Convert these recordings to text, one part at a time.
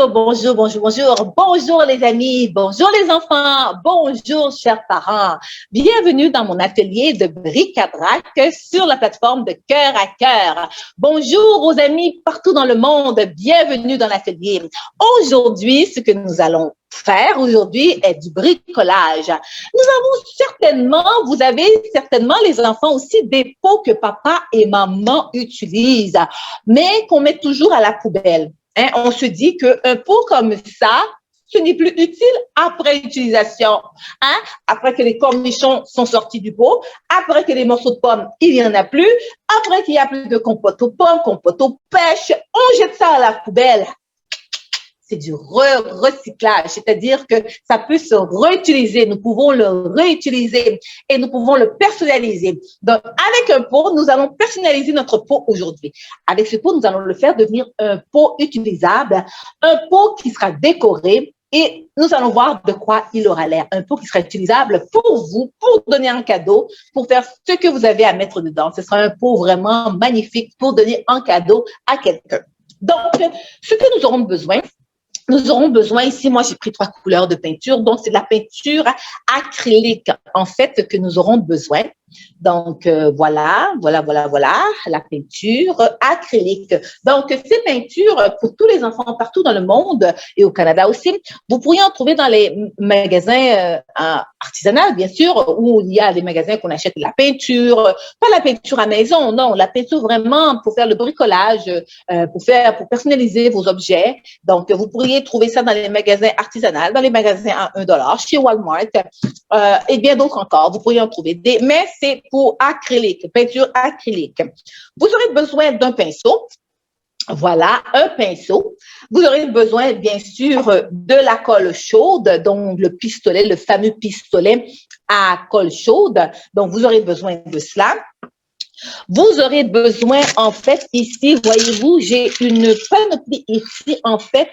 Bonjour les amis, bonjour les enfants, bonjour chers parents. Bienvenue dans mon atelier de bric-à-brac sur la plateforme de Cœur à Cœur. Bonjour aux amis partout dans le monde, bienvenue dans l'atelier. Aujourd'hui, ce que nous allons faire aujourd'hui est du bricolage. Vous avez certainement les enfants aussi des pots que papa et maman utilisent, mais qu'on met toujours à la poubelle. Hein, on se dit qu'un pot comme ça, ce n'est plus utile après utilisation. Hein? Après que les cornichons sont sortis du pot, après que les morceaux de pommes, il n'y en a plus, après qu'il n'y a plus de compote aux pommes, compote aux pêches, on jette ça à la poubelle. C'est du recyclage, c'est-à-dire que ça peut se réutiliser, nous pouvons le réutiliser et nous pouvons le personnaliser. Donc, avec un pot, nous allons personnaliser notre pot aujourd'hui. Avec ce pot, nous allons le faire devenir un pot utilisable, un pot qui sera décoré et nous allons voir de quoi il aura l'air. Un pot qui sera utilisable pour vous, pour donner un cadeau, pour faire ce que vous avez à mettre dedans. Ce sera un pot vraiment magnifique pour donner un cadeau à quelqu'un. Donc, ce que nous aurons besoin ici, moi j'ai pris 3 couleurs de peinture, donc c'est de la peinture acrylique en fait que nous aurons besoin. Donc voilà, la peinture acrylique. Donc ces peintures pour tous les enfants partout dans le monde et au Canada aussi, vous pourriez en trouver dans les magasins artisanaux bien sûr, où il y a des magasins qu'on achète la peinture, pas la peinture à maison, non, la peinture vraiment pour faire le bricolage, pour personnaliser vos objets. Donc vous pourriez trouver ça dans les magasins artisanaux, dans les magasins à $1, chez Walmart, et bien d'autres encore. Vous pourriez en trouver des, mais c'est pour acrylique, peinture acrylique. Vous aurez besoin d'un pinceau. Voilà, un pinceau. Vous aurez besoin, bien sûr, de la colle chaude, donc le pistolet, le fameux pistolet à colle chaude. Donc, vous aurez besoin de cela. Vous aurez besoin, en fait, ici, voyez-vous, j'ai une panoplie ici, en fait,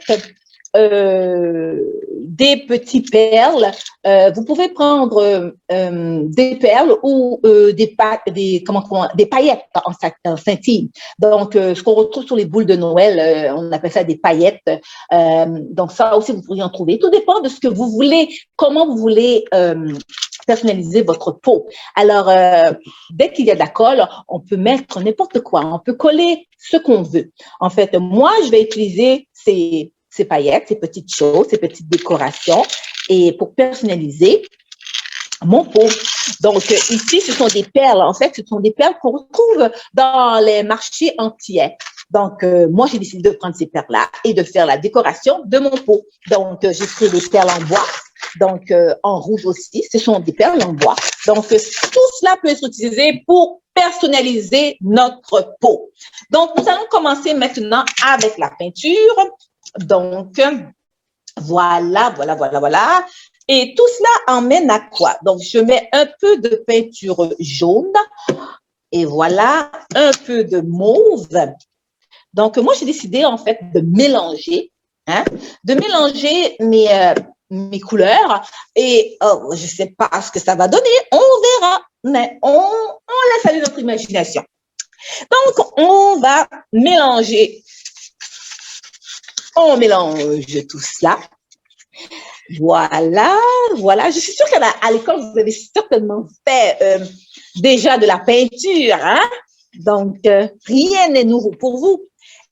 des petites perles. Vous pouvez prendre des perles ou des paillettes en scintille. Donc, ce qu'on retrouve sur les boules de Noël, on appelle ça des paillettes. Donc, ça aussi, vous pourriez en trouver. Tout dépend de ce que vous voulez, comment vous voulez personnaliser votre pot. Alors, dès qu'il y a de la colle, on peut mettre n'importe quoi. On peut coller ce qu'on veut. En fait, moi, je vais utiliser ces paillettes, ces petites choses, ces petites décorations et pour personnaliser mon pot. Donc, ici, ce sont des perles. En fait, ce sont des perles qu'on retrouve dans les marchés entiers. Donc, moi, j'ai décidé de prendre ces perles-là et de faire la décoration de mon pot. Donc, j'ai pris des perles en bois. Donc, en rouge aussi, ce sont des perles en bois. Donc, tout cela peut être utilisé pour personnaliser notre pot. Donc, nous allons commencer maintenant avec la peinture. Donc, voilà. Et tout cela emmène à quoi? Donc, je mets un peu de peinture jaune et voilà, un peu de mauve. Donc, moi, j'ai décidé en fait de mélanger mes couleurs et je ne sais pas ce que ça va donner, on verra, mais on laisse aller notre imagination. Donc, on va mélanger. On mélange tout cela. Voilà. Je suis sûre qu'à l'école, vous avez certainement fait déjà de la peinture, hein? Donc, rien n'est nouveau pour vous.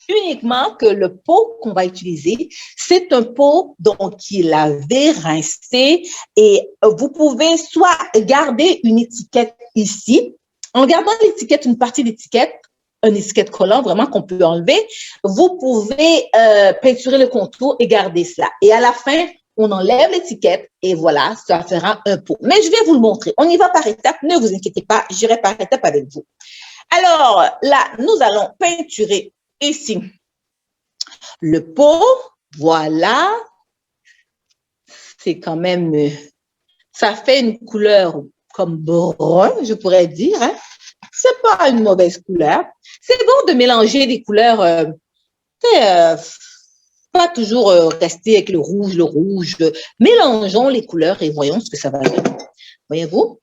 Uniquement que le pot qu'on va utiliser, c'est un pot qui est lavé, rincé et vous pouvez soit garder une étiquette ici. En gardant l'étiquette, une partie d'étiquette, une étiquette collant vraiment qu'on peut enlever, vous pouvez peinturer le contour et garder cela. Et à la fin, on enlève l'étiquette et voilà, ça fera un pot. Mais je vais vous le montrer. On y va par étapes. Ne vous inquiétez pas, j'irai par étapes avec vous. Alors là, nous allons peinturer ici le pot. Voilà. C'est quand même, ça fait une couleur comme brun, je pourrais dire. Hein. C'est pas une mauvaise couleur. C'est bon de mélanger des couleurs, pas toujours rester avec le rouge. Mélangeons les couleurs et voyons ce que ça va donner. Voyez-vous?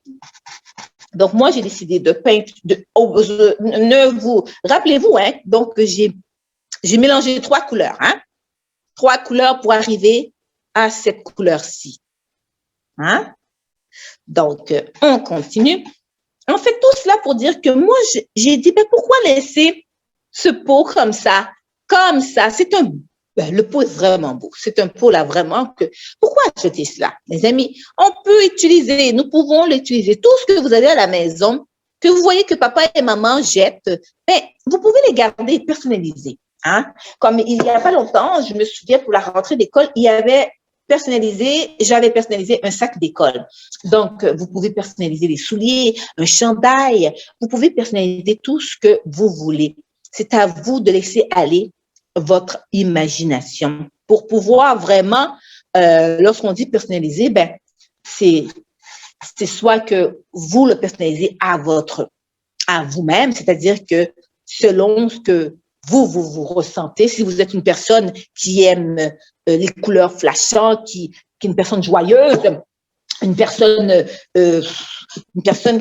Donc, moi, j'ai décidé de peindre, rappelez-vous, hein, donc j'ai mélangé 3 couleurs, hein. 3 couleurs pour arriver à cette couleur-ci. Hein? Donc, on continue. On fait tout cela pour dire que moi, j'ai dit, ben, pourquoi laisser ce pot comme ça? Comme ça, le pot est vraiment beau. C'est un pot là vraiment pourquoi acheter cela, mes amis? On peut utiliser, nous pouvons l'utiliser. Tout ce que vous avez à la maison, que vous voyez que papa et maman jettent, ben, vous pouvez les garder et personnaliser. Hein? Comme il n'y a pas longtemps, je me souviens pour la rentrée d'école, j'avais personnalisé un sac d'école. Donc, vous pouvez personnaliser les souliers, un chandail, vous pouvez personnaliser tout ce que vous voulez. C'est à vous de laisser aller votre imagination pour pouvoir vraiment, lorsqu'on dit personnaliser, ben, c'est soit que vous le personnalisez à vous-même, c'est-à-dire que selon ce que vous ressentez, si vous êtes une personne qui aime les couleurs flashantes, qui est une personne joyeuse, une personne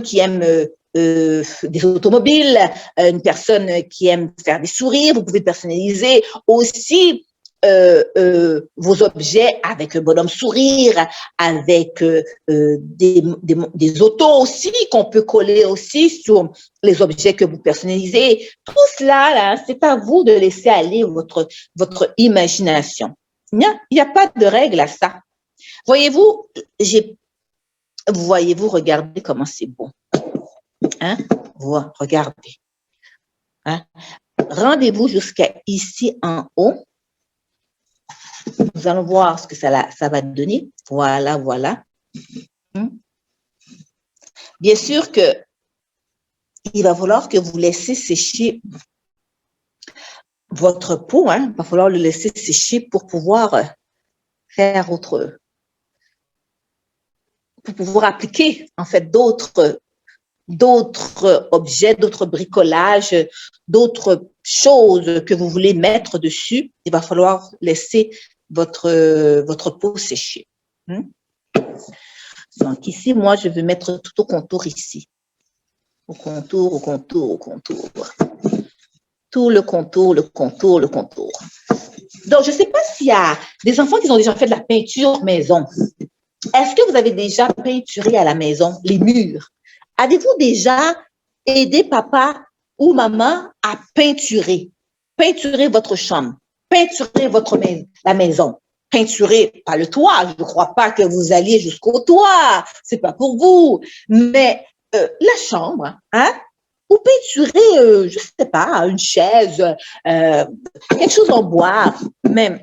qui aime des automobiles, une personne qui aime faire des sourires, vous pouvez personnaliser aussi vos objets avec un bonhomme sourire, avec des autos aussi qu'on peut coller aussi sur les objets que vous personnalisez. Tout cela, là, c'est à vous de laisser aller votre imagination. Il n'y a pas de règle à ça. Voyez-vous, regardez comment c'est beau. Hein? Regardez. Hein? Rendez-vous jusqu'à ici en haut. Nous allons voir ce que ça va donner. Voilà, voilà. Bien sûr que il va falloir que vous laissiez sécher votre peau. Hein? Il va falloir le laisser sécher pour pouvoir faire pour pouvoir appliquer en fait d'autres objets, d'autres bricolages, d'autres choses que vous voulez mettre dessus. Il va falloir laisser votre peau sécher. Donc ici, moi, je vais mettre tout au contour ici. Au contour, au contour, au contour. Tout le contour, le contour, le contour. Donc, je ne sais pas s'il y a des enfants qui ont déjà fait de la peinture maison. Est-ce que vous avez déjà peinturé à la maison les murs? Avez-vous déjà aidé papa ou maman à peinturer votre chambre, peinturer la maison, peinturer pas le toit? Je ne crois pas que vous alliez jusqu'au toit, c'est pas pour vous, mais la chambre, hein? Ou peinturer, je ne sais pas, une chaise, quelque chose en bois, même.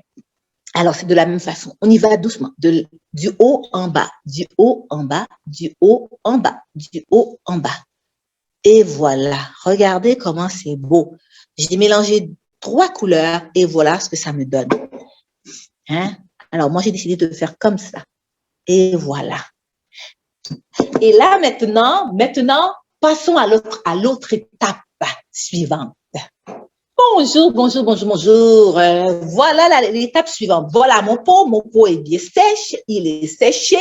Alors, c'est de la même façon. On y va doucement, du haut en bas, du haut en bas, du haut en bas, du haut en bas. Et voilà, regardez comment c'est beau. J'ai mélangé 3 couleurs et voilà ce que ça me donne. Hein? Alors, moi, j'ai décidé de faire comme ça. Et voilà. Et là, maintenant, passons à l'autre étape suivante. Bonjour, bonjour, bonjour, bonjour. Voilà l'étape suivante. Voilà mon pot est bien sèche, il est séché.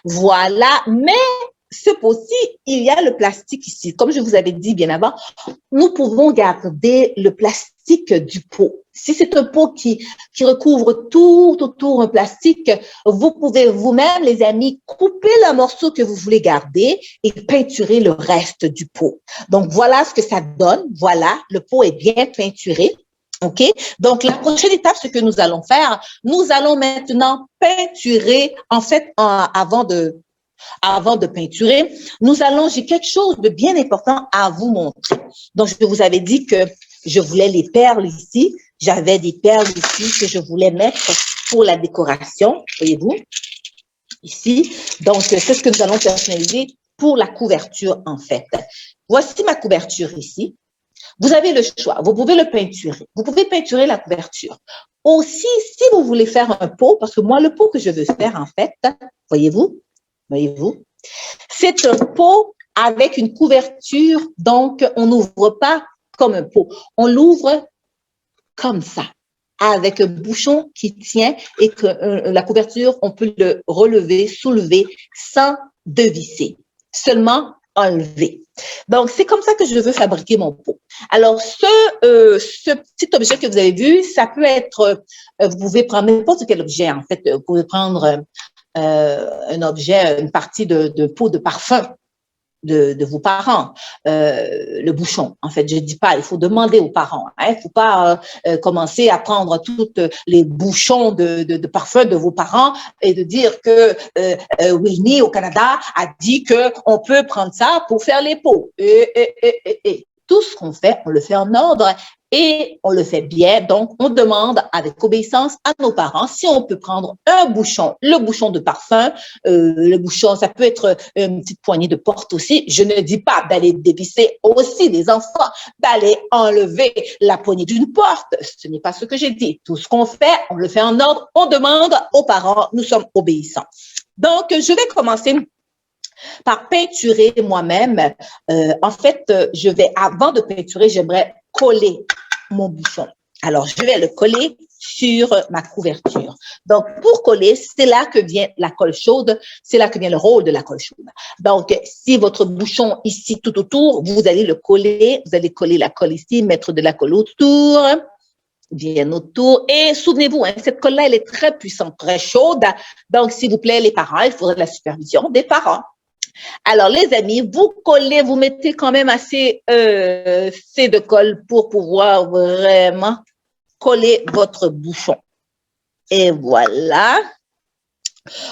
Voilà, mais ce pot-ci, il y a le plastique ici. Comme je vous avais dit bien avant, nous pouvons garder le plastique du pot. Si c'est un pot qui recouvre tout autour un plastique, vous pouvez vous-même, les amis, couper le morceau que vous voulez garder et peinturer le reste du pot. Donc, voilà ce que ça donne. Voilà, le pot est bien peinturé. OK? Donc, la prochaine étape, ce que nous allons faire, nous allons maintenant peinturer, en fait, avant de peinturer, j'ai quelque chose de bien important à vous montrer. Donc, je vous avais dit que je voulais les perles ici. J'avais des perles ici que je voulais mettre pour la décoration, voyez-vous, ici. Donc, c'est ce que nous allons personnaliser pour la couverture, en fait. Voici ma couverture ici. Vous avez le choix. Vous pouvez le peinturer. Vous pouvez peinturer la couverture. Aussi, si vous voulez faire un pot, parce que moi, le pot que je veux faire, en fait, voyez-vous, c'est un pot avec une couverture, donc on n'ouvre pas comme un pot. On l'ouvre comme ça, avec un bouchon qui tient et que la couverture, on peut le relever, soulever sans dévisser, seulement enlever. Donc, c'est comme ça que je veux fabriquer mon pot. Alors, ce petit objet que vous avez vu, ça peut être, vous pouvez prendre n'importe quel objet, en fait. Vous pouvez prendre un objet, une partie de pot de parfum de vos parents, le bouchon. En fait, je dis pas, il faut demander aux parents. Il faut pas commencer à prendre toutes les bouchons de parfum de vos parents et de dire que Winnie au Canada a dit que on peut prendre ça pour faire les pots. Et. Tout ce qu'on fait, on le fait en ordre et on le fait bien. Donc, on demande avec obéissance à nos parents si on peut prendre un bouchon, le bouchon de parfum, le bouchon, ça peut être une petite poignée de porte aussi. Je ne dis pas d'aller dévisser aussi les enfants, d'aller enlever la poignée d'une porte. Ce n'est pas ce que j'ai dit. Tout ce qu'on fait, on le fait en ordre. On demande aux parents, nous sommes obéissants. Donc, je vais commencer par peinturer moi-même. En fait, avant de peinturer, j'aimerais coller mon bouchon. Alors, je vais le coller sur ma couverture. Donc, pour coller, c'est là que vient la colle chaude, c'est là que vient le rôle de la colle chaude. Donc, si votre bouchon ici tout autour, vous allez le coller, vous allez coller la colle ici, mettre de la colle autour, bien autour. Et souvenez-vous, cette colle-là, elle est très puissante, très chaude. Donc, s'il vous plaît, les parents, il faudrait la supervision des parents. Alors, les amis, vous collez, vous mettez quand même assez de colle pour pouvoir vraiment coller votre bouchon. Et voilà.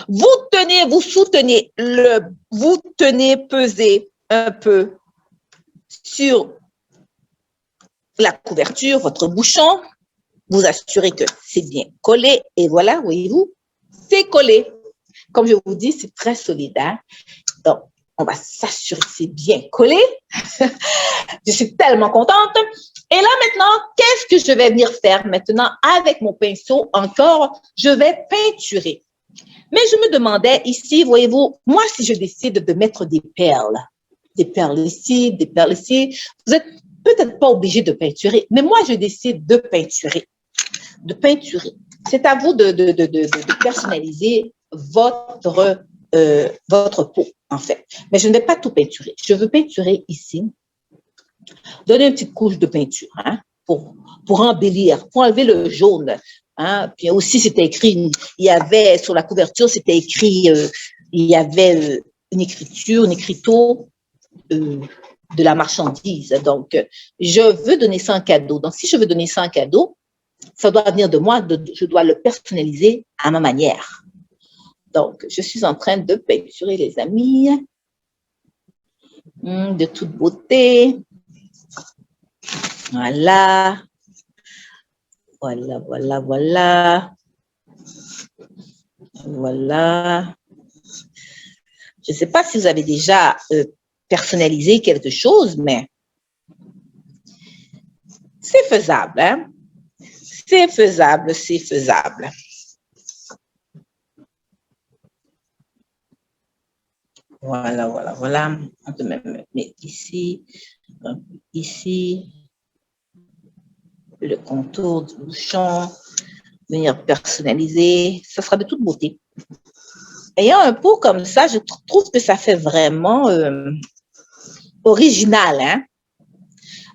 Vous tenez, vous soutenez, vous tenez peser un peu sur la couverture, votre bouchon. Vous assurez que c'est bien collé. Et voilà, voyez-vous, c'est collé. Comme je vous dis, c'est très solide. Hein? Donc, on va s'assurer que c'est bien collé. Je suis tellement contente. Et là, maintenant, qu'est-ce que je vais venir faire maintenant avec mon pinceau encore? Je vais peinturer. Mais je me demandais ici, voyez-vous, moi, si je décide de mettre des perles ici, vous n'êtes peut-être pas obligé de peinturer, mais moi, je décide de peinturer. C'est à vous de personnaliser votre peau, en fait. Mais je ne vais pas tout peinturer. Je veux peinturer ici, donner une petite couche de peinture pour embellir, pour enlever le jaune. Hein. Puis aussi, c'était écrit, il y avait sur la couverture, c'était écrit, il y avait une écriture, un écriteau de la marchandise. Donc, je veux donner ça en cadeau. Donc, si je veux donner ça en cadeau, ça doit venir de moi, je dois le personnaliser à ma manière. Donc, je suis en train de peinturer, les amis, de toute beauté. Voilà. Voilà, voilà, voilà. Voilà. Je ne sais pas si vous avez déjà personnalisé quelque chose, mais c'est faisable, hein? C'est faisable, c'est faisable. Voilà, voilà, voilà. On peut même mettre ici, ici, le contour du bouchon, venir personnaliser. Ça sera de toute beauté. Ayant un pot comme ça, je trouve que ça fait vraiment original. Hein?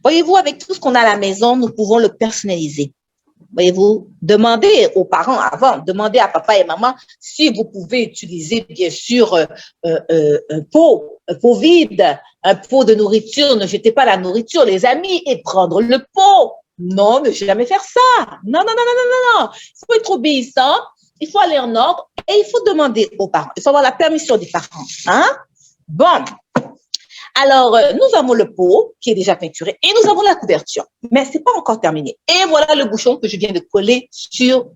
Voyez-vous, avec tout ce qu'on a à la maison, nous pouvons le personnaliser. Voyez-vous, demandez aux parents avant, demandez à papa et maman si vous pouvez utiliser, bien sûr, un pot vide, un pot de nourriture. Ne jetez pas la nourriture, les amis, et prendre le pot. Non, ne jamais faire ça. Non, non, non, non, non, non. Il faut être obéissant, il faut aller en ordre et il faut demander aux parents. Il faut avoir la permission des parents. Hein? Bon. Alors, nous avons le pot qui est déjà peinturé et nous avons la couverture, mais c'est pas encore terminé. Et voilà le bouchon que je viens de coller sur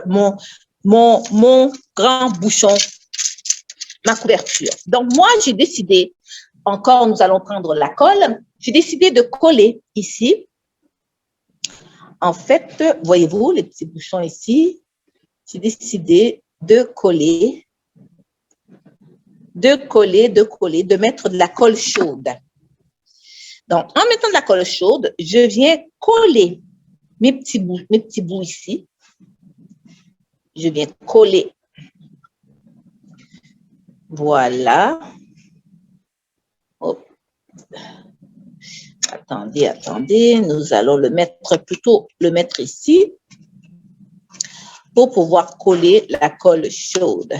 mon grand bouchon, ma couverture. Donc, moi, j'ai décidé, encore, nous allons prendre la colle, j'ai décidé de coller ici. En fait, voyez-vous, les petits bouchons ici, j'ai décidé de coller, de mettre de la colle chaude. Donc, en mettant de la colle chaude, je viens coller mes petits bouts ici. Je viens coller. Voilà. Hop. Attendez, nous allons le mettre ici pour pouvoir coller la colle chaude.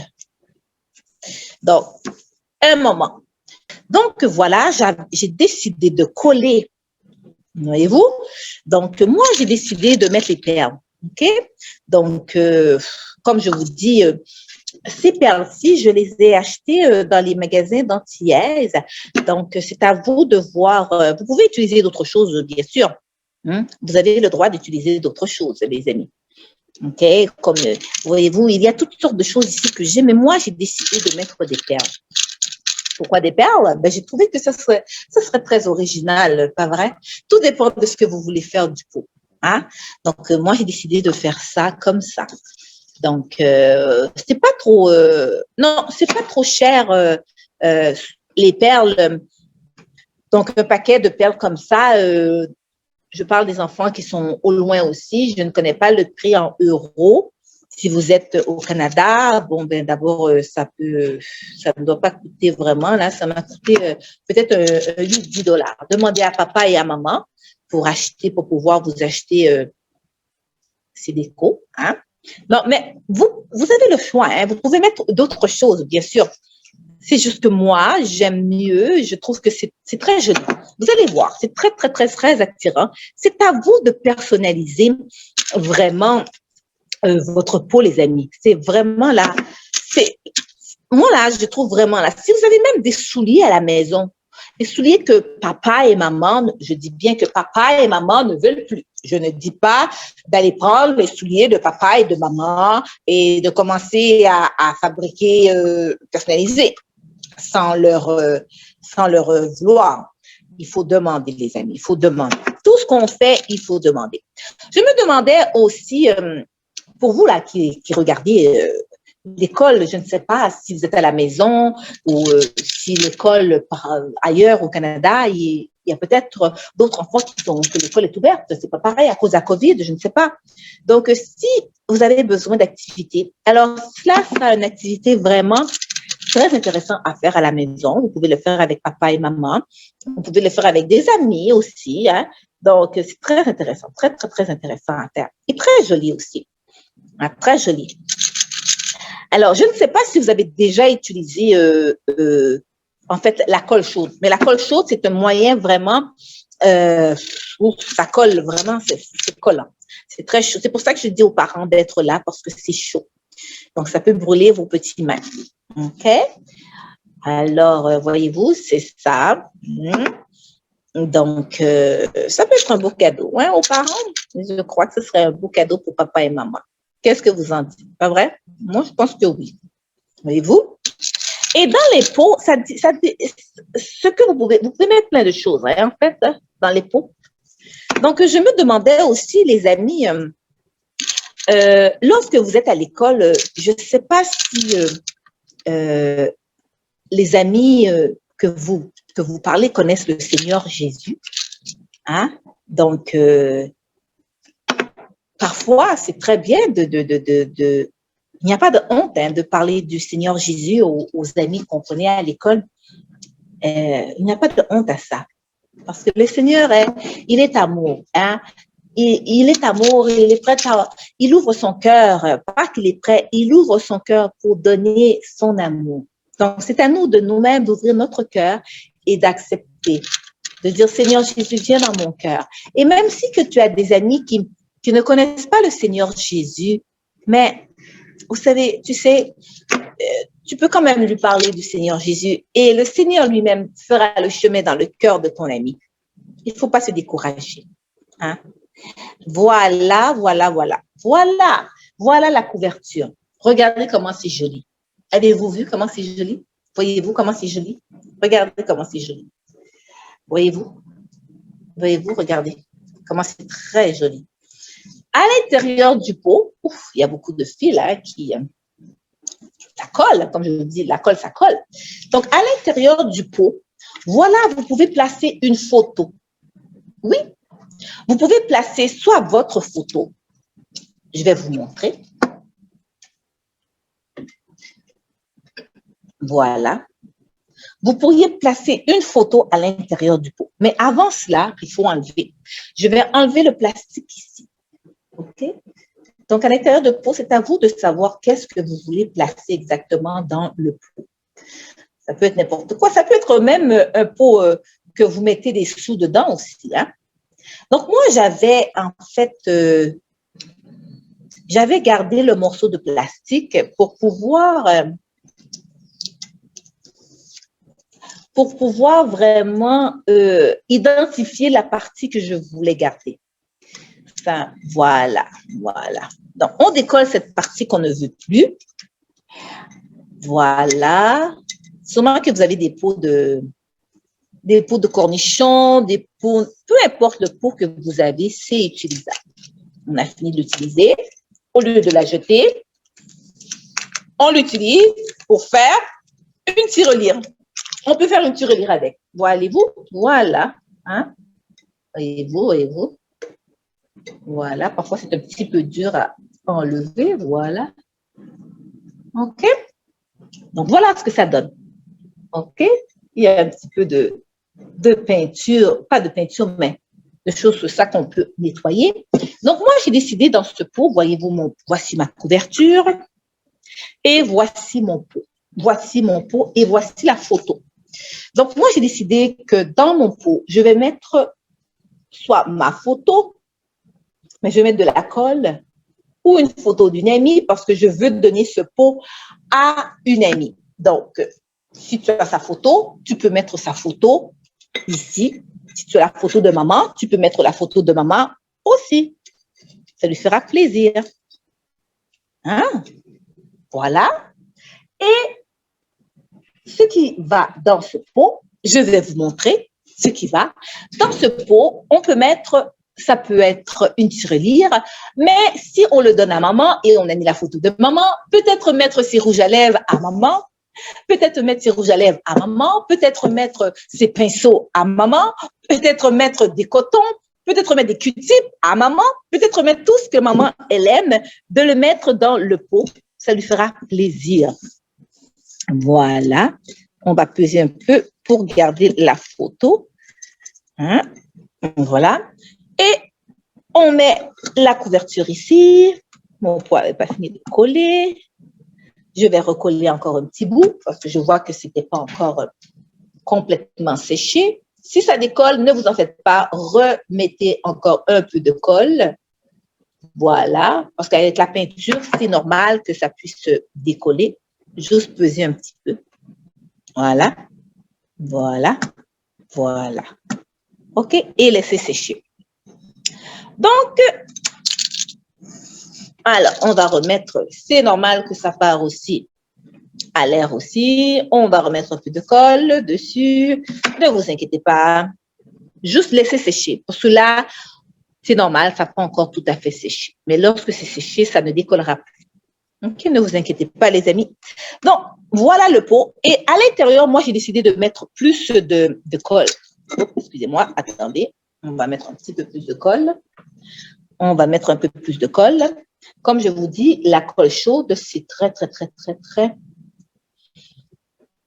Donc, un moment. Donc, voilà, j'ai décidé de coller, voyez-vous? Donc, moi, j'ai décidé de mettre les perles, OK? Donc, comme je vous dis, ces perles-ci, je les ai achetées dans les magasins d'Antillaise. Donc, c'est à vous de voir. Vous pouvez utiliser d'autres choses, bien sûr. Vous avez le droit d'utiliser d'autres choses, les amis. OK? Comme, voyez-vous, il y a toutes sortes de choses ici que j'aime, mais moi, j'ai décidé de mettre des perles. Pourquoi des perles? Ben, j'ai trouvé que ça serait très original, pas vrai? Tout dépend de ce que vous voulez faire du pot. Hein? Donc, moi, j'ai décidé de faire ça comme ça. Donc, c'est pas trop, non, c'est pas trop cher, les perles. Donc, un paquet de perles comme ça, je parle des enfants qui sont au loin aussi. Je ne connais pas le prix en euros. Si vous êtes au Canada, bon, ben d'abord, ça ne doit pas coûter vraiment. Là, ça m'a coûté peut-être 8-10 $. Demandez à papa et à maman pour pouvoir vous acheter ces décos. Hein? Non, mais vous avez le choix. Hein? Vous pouvez mettre d'autres choses, bien sûr. C'est juste que moi, j'aime mieux. Je trouve que c'est très joli. Vous allez voir, c'est très, très, très, très attirant. C'est à vous de personnaliser vraiment votre peau, les amis. C'est vraiment là. Moi, là, je trouve vraiment là. Si vous avez même des souliers à la maison, des souliers que papa et maman, je dis bien que papa et maman ne veulent plus. Je ne dis pas d'aller prendre les souliers de papa et de maman et de commencer à fabriquer, personnaliser sans leur vouloir. Il faut demander, les amis, il faut demander. Tout ce qu'on fait, il faut demander. Je me demandais aussi, pour vous là qui regardez l'école, je ne sais pas si vous êtes à la maison ou si l'école ailleurs au Canada, il y a peut-être d'autres enfants que l'école est ouverte. C'est pas pareil à cause de la COVID, je ne sais pas. Donc, si vous avez besoin d'activités, alors cela sera une activité vraiment très intéressante à faire à la maison. Vous pouvez le faire avec papa et maman. Vous pouvez le faire avec des amis aussi. Hein? Donc, c'est très intéressant, très, très, très intéressant à faire. Et très joli aussi. Hein? Très joli. Alors, je ne sais pas si vous avez déjà utilisé, en fait, la colle chaude. Mais la colle chaude, c'est un moyen vraiment, ça colle vraiment, c'est collant. C'est très chaud. C'est pour ça que je dis aux parents d'être là parce que c'est chaud. Donc, ça peut brûler vos petits mains. OK? Alors, voyez-vous, c'est ça. Donc, ça peut être un beau cadeau hein, aux parents. Je crois que ce serait un beau cadeau pour papa et maman. Qu'est-ce que vous en dites? Pas vrai? Moi, je pense que oui. Voyez-vous? Et dans les pots, ce que vous pouvez mettre plein de choses, hein, en fait, hein, dans les pots. Donc, je me demandais aussi, les amis, lorsque vous êtes à l'école, je ne sais pas si les amis que vous parlez connaissent le Seigneur Jésus. Hein? Donc, parfois, c'est très bien il n'y a pas de honte hein, de parler du Seigneur Jésus aux amis qu'on connaît à l'école. Il n'y a pas de honte à ça. Parce que le Seigneur, il est amour. Hein? Il est amour, il est prêt il ouvre son cœur, pas qu'il est prêt, il ouvre son cœur pour donner son amour. Donc, c'est à nous de nous-mêmes d'ouvrir notre cœur et d'accepter, de dire, Seigneur Jésus, viens dans mon cœur. Et même si que tu as des amis qui ne connaissent pas le Seigneur Jésus, mais vous savez, tu sais, tu peux quand même lui parler du Seigneur Jésus et le Seigneur lui-même fera le chemin dans le cœur de ton ami. Il ne faut pas se décourager. Hein? Voilà la couverture. Regardez comment c'est joli. Avez-vous vu comment c'est joli? Voyez-vous comment c'est joli? Regardez comment c'est joli. Voyez-vous? Voyez-vous, regardez comment c'est très joli. À l'intérieur du pot, il y a beaucoup de fils hein, ça colle, comme je vous dis, la colle, ça colle. Donc, à l'intérieur du pot, voilà, vous pouvez placer une photo. Oui, vous pouvez placer soit votre photo. Je vais vous montrer. Voilà. vous pourriez placer une photo à l'intérieur du pot. Mais avant cela, il faut enlever. Je vais enlever le plastique ici. OK? Donc, à l'intérieur du pot, c'est à vous de savoir qu'est-ce que vous voulez placer exactement dans le pot. Ça peut être n'importe quoi. Ça peut être même un pot que vous mettez des sous dedans aussi. Hein? Donc, moi, j'avais en fait, j'avais gardé le morceau de plastique pour pouvoir vraiment identifier la partie que je voulais garder. Enfin, voilà. Donc, on décolle cette partie qu'on ne veut plus. Voilà. Sûrement que vous avez des pots de cornichons, des pots, peu importe le pot que vous avez, c'est utilisable. On a fini de l'utiliser. Au lieu de la jeter, on l'utilise pour faire une tirelire. On peut faire une tirelire avec. Voyez-vous? Voilà. Hein? Voyez-vous? Voilà. Parfois, c'est un petit peu dur à enlever. Voilà. OK? Donc, voilà ce que ça donne. OK? Il y a un petit peu de peinture, pas de peinture, mais de choses sur ça qu'on peut nettoyer. Donc, moi, j'ai décidé dans ce pot, voyez-vous, voici ma couverture et voici mon pot. Voici mon pot et voici la photo. Donc, moi, j'ai décidé que dans mon pot, je vais mettre soit ma photo, mais je vais mettre de la colle ou une photo d'une amie parce que je veux donner ce pot à une amie. Donc, si tu as sa photo, tu peux mettre sa photo ici. Si tu as la photo de maman, tu peux mettre la photo de maman aussi. Ça lui fera plaisir. Hein? Voilà. Et ce qui va dans ce pot, je vais vous montrer ce qui va. Dans ce pot, on peut mettre, ça peut être une tirelire, mais si on le donne à maman et on a mis la photo de maman, peut-être mettre ses rouges à lèvres à maman, peut-être mettre ses rouges à lèvres à maman, peut-être mettre ses pinceaux à maman, peut-être mettre des cotons, peut-être mettre des Q-tips à maman, peut-être mettre tout ce que maman, elle aime, de le mettre dans le pot. Ça lui fera plaisir. Voilà. On va peser un peu pour garder la photo. Hein? Voilà. Et on met la couverture ici. Mon pot n'avait pas fini de coller. Je vais recoller encore un petit bout parce que je vois que ce n'était pas encore complètement séché. Si ça décolle, ne vous en faites pas. Remettez encore un peu de colle. Voilà. Parce qu'avec la peinture, c'est normal que ça puisse se décoller. Juste peser un petit peu. Voilà. Voilà. Voilà. OK? Et laissez sécher. Donc, alors, on va remettre, c'est normal que ça part aussi à l'air aussi. On va remettre un peu de colle dessus. Ne vous inquiétez pas. Juste laissez sécher. Pour cela, c'est normal, ça pas encore tout à fait séché. Mais lorsque c'est séché, ça ne décollera plus. OK, ne vous inquiétez pas, les amis. Donc, voilà le pot. Et à l'intérieur, moi, j'ai décidé de mettre plus de colle. Oh, excusez-moi, attendez. On va mettre un petit peu plus de colle. On va mettre un peu plus de colle. Comme je vous dis, la colle chaude, c'est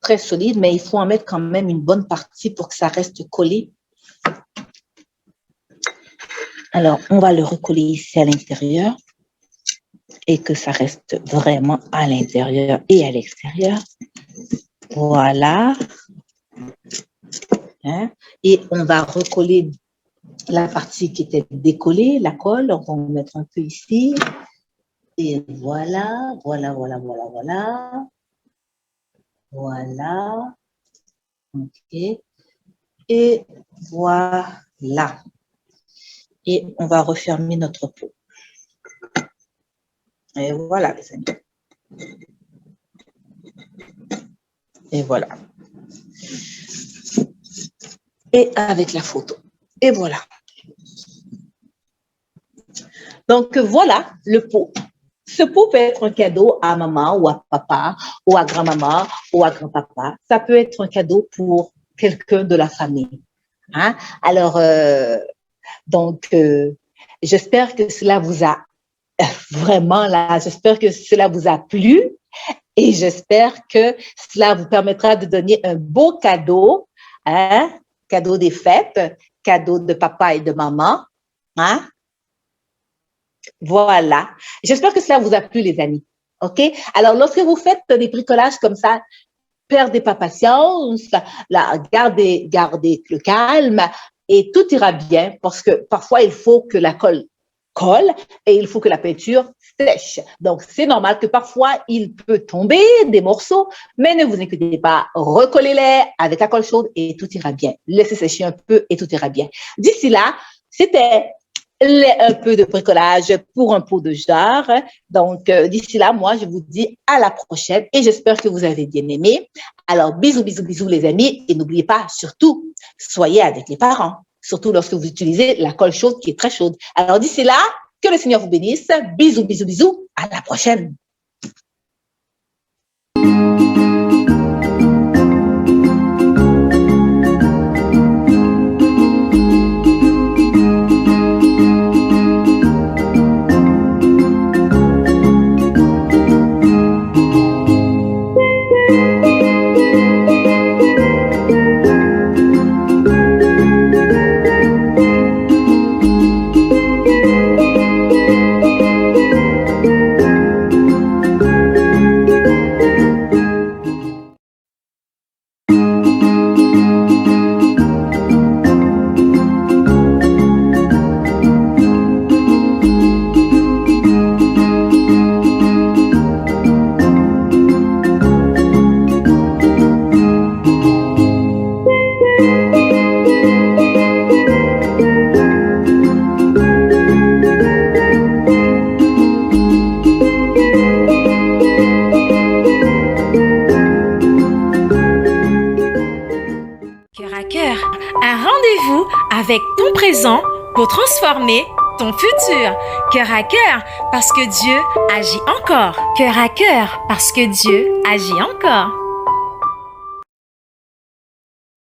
très solide, mais il faut en mettre quand même une bonne partie pour que ça reste collé. Alors, on va le recoller ici à l'intérieur et que ça reste vraiment à l'intérieur et à l'extérieur. Voilà. Hein? Et on va recoller la partie qui était décollée, la colle, on va en mettre un peu ici. Et voilà. Voilà. OK. Et voilà. Et on va refermer notre pot. Et voilà, les amis. Et voilà. Et avec la photo. Et voilà. Donc, voilà le pot. Ce pot peut être un cadeau à maman ou à papa ou à grand-maman ou à grand-papa. Ça peut être un cadeau pour quelqu'un de la famille. Hein? Alors, j'espère que cela vous a vraiment là, j'espère que cela vous a plu. et j'espère que cela vous permettra de donner un beau cadeau, hein, cadeau des fêtes, cadeau de papa et de maman, hein. Voilà. J'espère que cela vous a plu, les amis. OK? Alors, lorsque vous faites des bricolages comme ça, perdez pas patience, gardez le calme et tout ira bien parce que parfois, il faut que la colle colle et il faut que la peinture sèche. Donc, c'est normal que parfois, il peut tomber des morceaux, mais ne vous inquiétez pas, recollez-les avec la colle chaude et tout ira bien. Laissez sécher un peu et tout ira bien. D'ici là, c'était un peu de bricolage pour un pot de jarre. Donc, d'ici là, moi, je vous dis à la prochaine et j'espère que vous avez bien aimé. Alors, bisous, bisous, bisous, les amis. Et n'oubliez pas, surtout, soyez avec les parents, surtout lorsque vous utilisez la colle chaude qui est très chaude. Alors, d'ici là, que le Seigneur vous bénisse. Bisous, bisous, bisous. À la prochaine. Un rendez-vous avec ton présent pour transformer ton futur. Cœur à cœur, parce que Dieu agit encore. Cœur à cœur, parce que Dieu agit encore.